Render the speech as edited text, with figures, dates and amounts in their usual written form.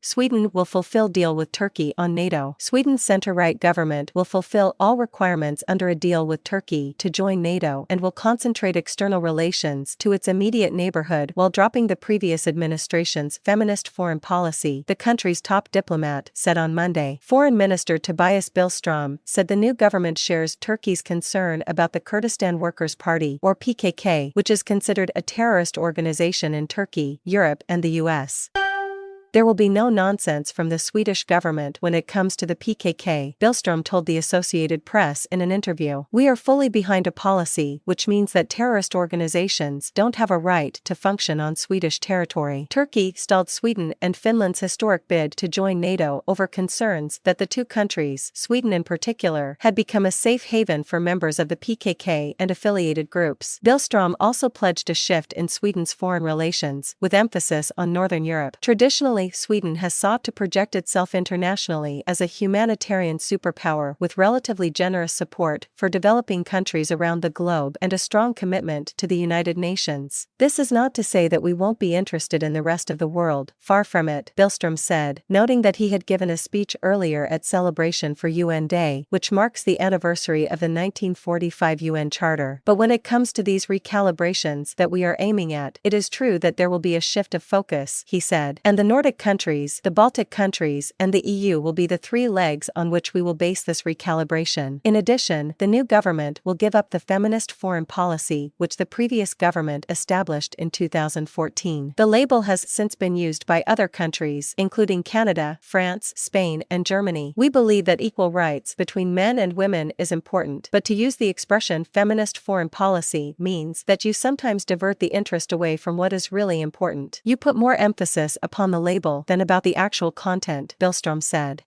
Sweden will fulfill deal with Turkey on NATO. Sweden's center-right government will fulfill all requirements under a deal with Turkey to join NATO and will concentrate external relations to its immediate neighborhood while dropping the previous administration's feminist foreign policy, the country's top diplomat said on Monday. Foreign Minister Tobias Billström said the new government shares Turkey's concern about the Kurdistan Workers' Party, or PKK, which is considered a terrorist organization in Turkey, Europe and the US. There will be no nonsense from the Swedish government when it comes to the PKK, Billström told the Associated Press in an interview. We are fully behind a policy which means that terrorist organizations don't have a right to function on Swedish territory. Turkey stalled Sweden and Finland's historic bid to join NATO over concerns that the two countries, Sweden in particular, had become a safe haven for members of the PKK and affiliated groups. Billström also pledged a shift in Sweden's foreign relations, with emphasis on Northern Europe. Traditionally, Sweden has sought to project itself internationally as a humanitarian superpower with relatively generous support for developing countries around the globe and a strong commitment to the United Nations. This is not to say that we won't be interested in the rest of the world, far from it, Billström said, noting that he had given a speech earlier at Celebration for UN Day, which marks the anniversary of the 1945 UN Charter. But when it comes to these recalibrations that we are aiming at, it is true that there will be a shift of focus, he said, and the Nordic countries, the Baltic countries, and the EU will be the three legs on which we will base this recalibration. In addition, the new government will give up the feminist foreign policy which the previous government established in 2014. The label has since been used by other countries, including Canada, France, Spain, and Germany. We believe that equal rights between men and women is important, but to use the expression feminist foreign policy means that you sometimes divert the interest away from what is really important. You put more emphasis upon the label than about the actual content, Billström said.